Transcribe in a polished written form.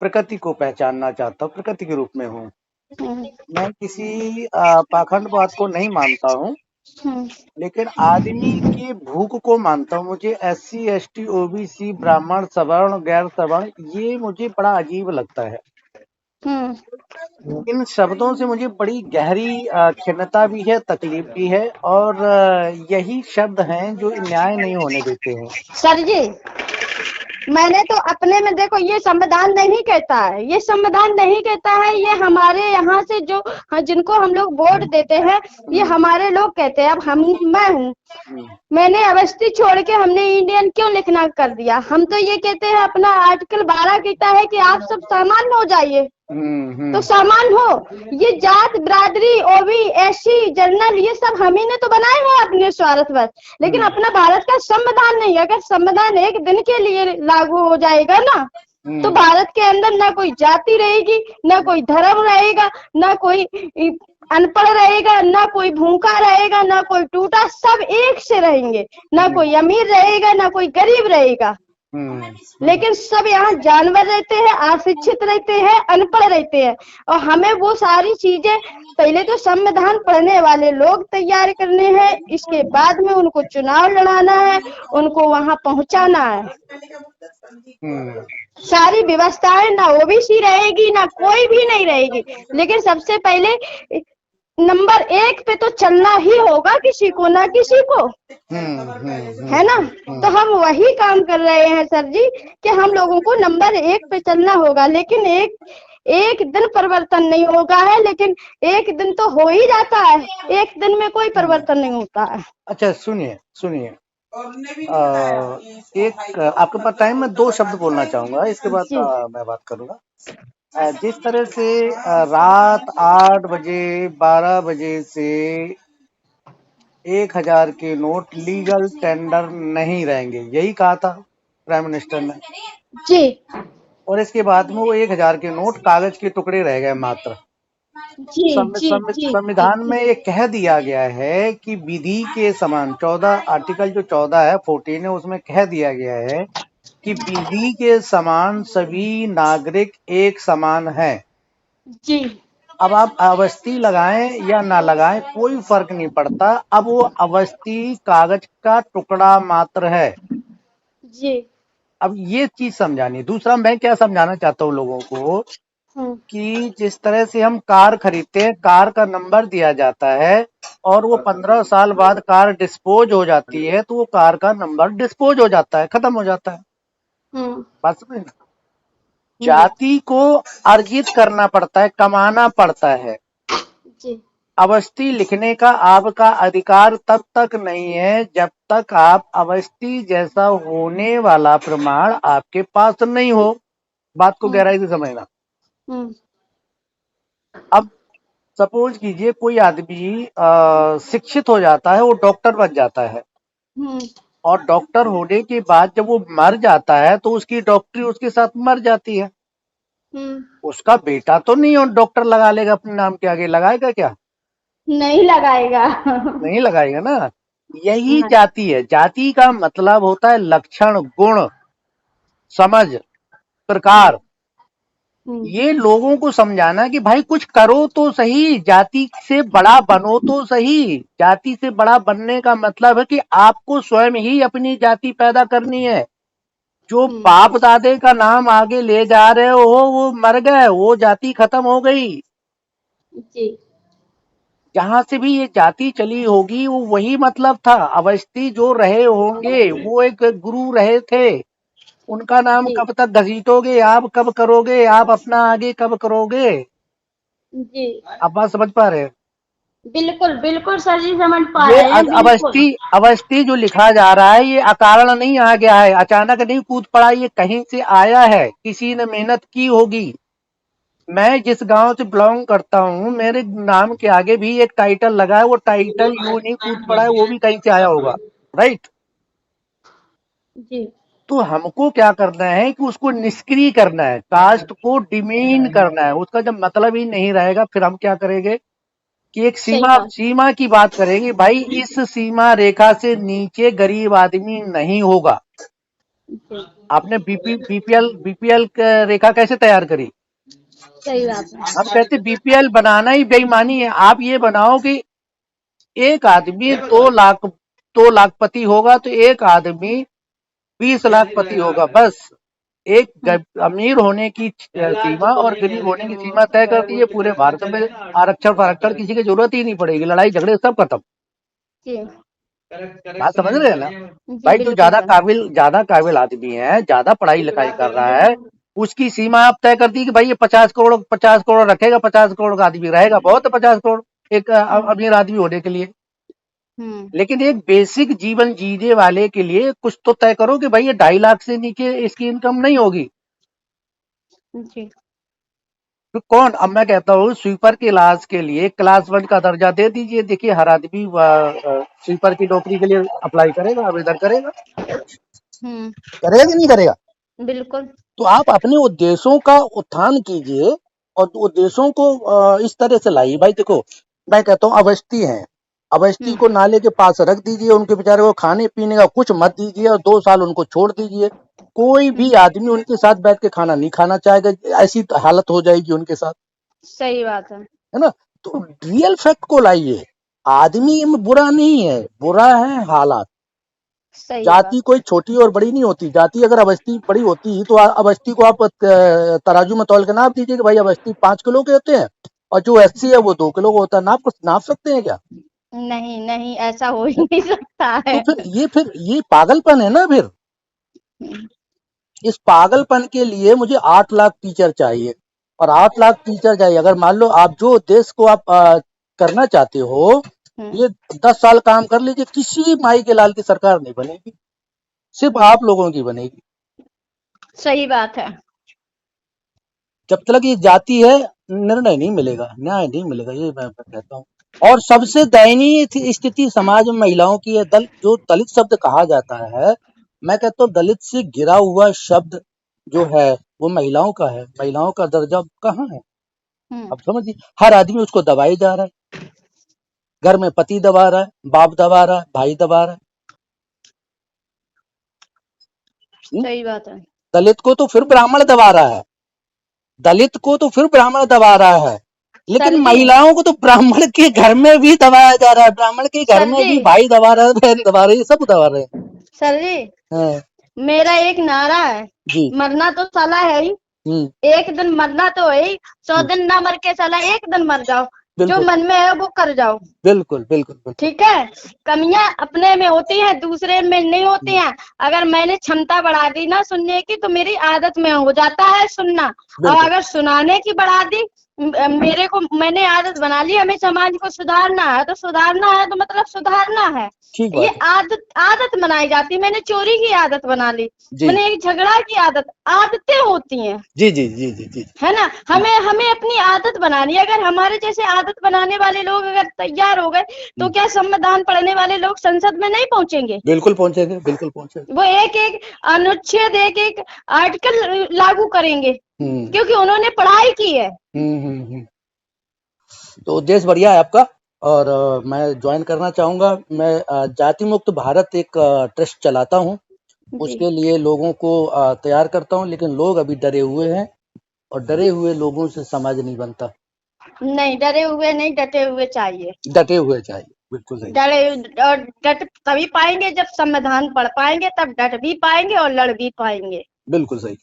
प्रकृति को पहचानना चाहता हूँ, प्रकृति के रूप में हूँ। हम्म, मैं किसी पाखंडवाद को नहीं मानता हूँ, हम्म, लेकिन आदमी की भूख को मानता हूँ। मुझे SC ST OBC ब्राह्मण सवर्ण गैर सवर्ण ये मुझे बड़ा अजीब लगता है। हम्म, इन शब्दों से मुझे बड़ी गहरी खिन्नता भी है, तकलीफ भी है, और यही शब्द हैं जो न्याय नहीं होने देते हैं। सर जी, मैंने तो अपने में देखो, ये संविधान नहीं कहता है, ये संविधान नहीं कहता है, ये हमारे यहाँ से जो जिनको हम लोग वोट देते हैं, ये हम्म, हमारे लोग कहते हैं। अब हम, मैं हूँ, हम्म, मैंने अवस्थी छोड़ के हमने इंडियन क्यों लिखना कर दिया? हम तो ये कहते हैं, अपना आर्टिकल 12 कहता है कि आप सब सामान्य हो जाइए, हम्म, तो सामान हो। ये जात बिरादरी ओबी एससी जनरल ये सब हम ही ने तो बनाए हैं अपने स्वार्थवश, लेकिन हम्म, अपना भारत का संविधान नहीं। अगर संविधान एक दिन के लिए लागू हो जाएगा ना, तो हम्म, भारत के अंदर ना कोई जाति रहेगी, ना कोई धर्म रहेगा, ना कोई अनपढ़ रहेगा, ना कोई भूखा रहेगा, ना कोई टूटा, सब एक से रहेंगे। ना हम्म, कोई अमीर रहेगा, ना कोई गरीब रहेगा, हम्म, लेकिन सब यहाँ जानवर रहते हैं, अशिक्षित रहते हैं, अनपढ़ रहते हैं। और हमें वो सारी चीजें पहले तो संविधान पढ़ने वाले लोग तैयार करने हैं, इसके बाद में उनको चुनाव लड़ाना है, उनको वहां पहुंचाना है। हम्म, सारी व्यवस्थाएं ना ओबीसी रहेगी, ना कोई भी नहीं रहेगी, लेकिन सबसे पहले नंबर 1 पे तो चलना ही होगा किसी को ना किसी को, है ना? तो हम वही काम कर रहे हैं सर जी, कि हम लोगों को नंबर 1 पे चलना होगा, लेकिन एक दिन परिवर्तन नहीं होगा है, लेकिन एक दिन तो हो ही जाता है, एक दिन में कोई परिवर्तन नहीं होता है। अच्छा, सुनिए सुनिए, एक आपके पास टाइम, मैं 2 शब्द बोलना चाहूंगा, इसके बाद जी, मैं बात करूंगा। जिस तरह से रात 8 बजे 12 बजे से 1,000 के नोट लीगल टेंडर नहीं रहेंगे, यही कहा था प्राइम मिनिस्टर ने। जी, और इसके बाद में वो 1,000 के नोट कागज के टुकड़े रह गए मात्र। जी, जी, जी, जी, संविधान में ये कह दिया गया है कि विधि के समान 14 आर्टिकल जो 14 है 14 है, उसमें कह दिया गया है कि विधि के समान सभी नागरिक एक समान है। जी, अब आप अवस्थी लगाएं या ना लगाएं कोई फर्क नहीं पड़ता, अब वो अवस्थी कागज का टुकड़ा मात्र है। जी, अब ये चीज समझानी। दूसरा मैं क्या समझाना चाहता हूँ लोगों को, हम्म, कि जिस तरह से हम कार खरीदते हैं, कार का नंबर दिया जाता है और वो 15 साल बाद कार डिस्पोज हो जाती है, तो वो कार का नंबर डिस्पोज हो जाता है, खत्म हो जाता है। हम्म, बात समझ। हम्म, जाति को अर्जित करना पड़ता है, कमाना पड़ता है। जी, अवस्थी लिखने का आपका अधिकार तब तक नहीं है जब तक आप अवस्थी जैसा होने वाला प्रमाण आपके पास नहीं हो। बात को हम्म, गहराई से समझना। हम्म, अब सपोज कीजिए कोई आदमी शिक्षित हो जाता है, वो डॉक्टर बन जाता है, हम्म, और डॉक्टर होने के बाद जब वो मर जाता है तो उसकी डॉक्टरी उसके साथ मर जाती है। हम्म, उसका बेटा तो नहीं और डॉक्टर लगा लेगा अपने नाम के आगे, लगाएगा क्या? नहीं लगाएगा। नहीं लगाएगा ना। यही नहीं, जाति है। जाति का मतलब होता है लक्षण, गुण, समझ, हम्म, प्रकार। हम्म, ये लोगों को समझाना कि भाई कुछ करो तो सही, जाति से बड़ा बनो तो सही। जाति से बड़ा बनने का मतलब है कि आपको स्वयं ही अपनी जाति पैदा करनी है। जो हम्म, बाप दादे का नाम आगे ले जा रहे हो वो मर गए, वो जाति खत्म हो गई। जी, जहां से भी ये जाति चली होगी वो वही मतलब था। अवस्थी जो रहे होंगे वो एक गुरु रहे थे, उनका नाम जी, कब तक घसीटोगे आप, कब करोगे आप अपना आगे, कब करोगे? जी, आप बात समझ पा रहे हैं? बिल्कुल, बिल्कुल सर जी, समझ पा ये रहे हैं, बिल्कुल। अवस्थी अवस्थी जो लिखा जा रहा है ये अकारण नहीं आ गया है, अचानक नहीं कूद पड़ा, ये कहीं से आया है, किसी ने मेहनत की होगी। मैं जिस गांव से बिलोंग करता हूँ मेरे नाम के आगे भी एक टाइटल लगा है, वो टाइटल यूं नहीं कूद पड़ा है, वो भी कहीं से आया होगा। राइट। जी, तो हमको क्या करना है कि उसको निष्क्रिय करना है, कास्ट को डिमीन करना है, उसका जब मतलब ही नहीं रहेगा फिर हम क्या करेंगे कि एक सही सीमा बात। सीमा की बात करेंगे, भाई इस सीमा रेखा से नीचे गरीब आदमी नहीं होगा। जी, आपने बीपीएल रेखा कैसे तैयार करी? सही बात है। हम कहते बीपीएल बनाना ही बेईमानी है। आप ये बनाओ कि एक आदमी 2 लाखपति होगा तो एक आदमी 20 लाखपति होगा, बस। एक अमीर होने की सीमा और गरीब होने की सीमा तय कर दी है। पूरे भारत में आरक्षण फारक्षण किसी की जरूरत ही नहीं पड़ेगी, लड़ाई झगड़े सब खत्म। जी बात समझ रहे हैं ना जी, भाई? जो बिल्कुल सर। ज्यादा काबिल आदमी है, ज्यादा पढ़ाई लिखाई कर रहा है, उसकी सीमा आप तय कर दी कि भाई ये 50 करोड़ रखेगा, 50 करोड़ का आदमी रहेगा, बहुत है 50 करोड़ एक अमीर आदमी होने के लिए। हम्म। लेकिन एक बेसिक जीवन जीने वाले के लिए कुछ तो तय करो कि भाई ये 2.5 लाख से नीचे इसकी इनकम नहीं होगी। जी तो कौन? अब मैं कहता हूँ स्वीपर के इलाज के लिए क्लास 1 का दर्जा दे दीजिए। देखिए हर आदमी स्वीपर की नौकरी के लिए अप्लाई करेगा, आवेदन करेगा। हम्म, करेगा कि नहीं करेगा? बिल्कुल। तो आप अपने उद्देश्यों का उत्थान कीजिए और उद्देश्यों को इस तरह से लाइए। भाई देखो, मैं कहता हूँ अवस्थी हैं, अवस्थी को नाले के पास रख दीजिए, उनके बेचारे को खाने पीने का कुछ मत दीजिए और 2 साल उनको छोड़ दीजिए। कोई भी आदमी उनके साथ बैठ के खाना नहीं खाना चाहेगा, ऐसी हालत हो जाएगी उनके साथ, सही बात है। है ना? तो रियल फैक्ट को लाइए। आदमी में बुरा नहीं है, बुरा है हालात। सही बात। जाति कोई छोटी और बड़ी नहीं होती। जाति अगर अवस्थी बड़ी होती तो अवस्थी को आप तराजू में तौल के नाप दीजिए कि भाई अवस्थी 5 किलो के होते हैं और जो एससी है वो 2 किलो का होता है। नाप सकते हैं क्या? नहीं नहीं, ऐसा हो ही नहीं सकता तो है। फिर ये पागलपन है ना। फिर हम्म, इस पागलपन के लिए मुझे 8 लाख टीचर चाहिए, और 8 लाख टीचर चाहिए। अगर मान लो आप जो देश को आप करना चाहते हो, ये 10 साल काम कर लीजिए, किसी माई के लाल की सरकार नहीं बनेगी, सिर्फ आप लोगों की बनेगी। सही बात है। जब तक ये जाति है, निर्णय नहीं मिलेगा, न्याय नहीं मिलेगा, ये मैं कहता हूँ। और सबसे दयनीय स्थिति समाज में महिलाओं की है। जो दलित शब्द कहा जाता है, मैं कहता हूँ दलित से गिरा हुआ शब्द जो है वो महिलाओं का है। महिलाओं का दर्जा कहाँ है? हम्म, अब समझिए, हर आदमी उसको दबाई जा रहा है। घर में पति दबा रहा है, बाप दबा रहा है, भाई दबा रहा है। सही बात है। दलित को तो फिर ब्राह्मण दबा रहा है, दलित को तो फिर ब्राह्मण दबा रहा है, लेकिन सर जी, महिलाओं को तो ब्राह्मण के घर में भी दबाया जा रहा है, ब्राह्मण के घर सर में जी, भी भाई दबा रहा है, बहन दबा रही है, सब दबा रहे सर जी, हैं। मेरा एक नारा है, जी। मरना तो साला है ही, हम्म। एक दिन मरना तो है ही, 100 दिन ना मर के साला एक दिन मर जाओ, जो बिल्कुल मन में है वो कर जाओ। बिल्कुल बिल्कुल बिल्कुल। ठीक है। कमियां अपने में होती हैं, दूसरे में नहीं होती हैं। अगर मैंने क्षमता बढ़ा दी ना सुनने की, तो मेरी आदत में हो जाता है सुनना। और बिल्कुल अगर सुनाने की बढ़ा दी, मेरे को मैंने आदत बना ली, हमें समाज को सुधारना है तो सुधारना है, तो मतलब सुधारना है। ठीक ये बात है। आदत आदत बनाई जाती है। मैंने चोरी की आदत बना ली, जी मैंने एक झगड़ा की आदतें होती हैं, जी जी जी जी जी। है ना? हमें हमें अपनी आदत बनानी है। अगर हमारे जैसे आदत बनाने वाले लोग अगर तैयार हो गए, तो क्या संविधान पढ़ने वाले लोग संसद में नहीं पहुंचेंगे? बिल्कुल पहुंचेंगे, बिल्कुल पहुंचेंगे। वो एक एक अनुच्छेद, एक एक आर्टिकल लागू करेंगे, हम्म क्योंकि उन्होंने पढ़ाई की है। हम्म। तो उद्देश्य बढ़िया है आपका, और मैं ज्वाइन करना चाहूंगा। मैं जाति मुक्त भारत एक ट्रस्ट चलाता हूँ, जी, उसके लिए लोगों को तैयार करता हूँ, लेकिन लोग अभी डरे हुए हैं, और डरे हुए लोगों से समाज नहीं बनता। नहीं डरे हुए नहीं, डटे हुए चाहिए। डटे हुए चाहिए, बिल्कुल सही। डरे और डट तभी पाएंगे जब संविधान पढ़ पाएंगे, तब डट भी पाएंगे और लड़ भी पाएंगे। बिल्कुल सही।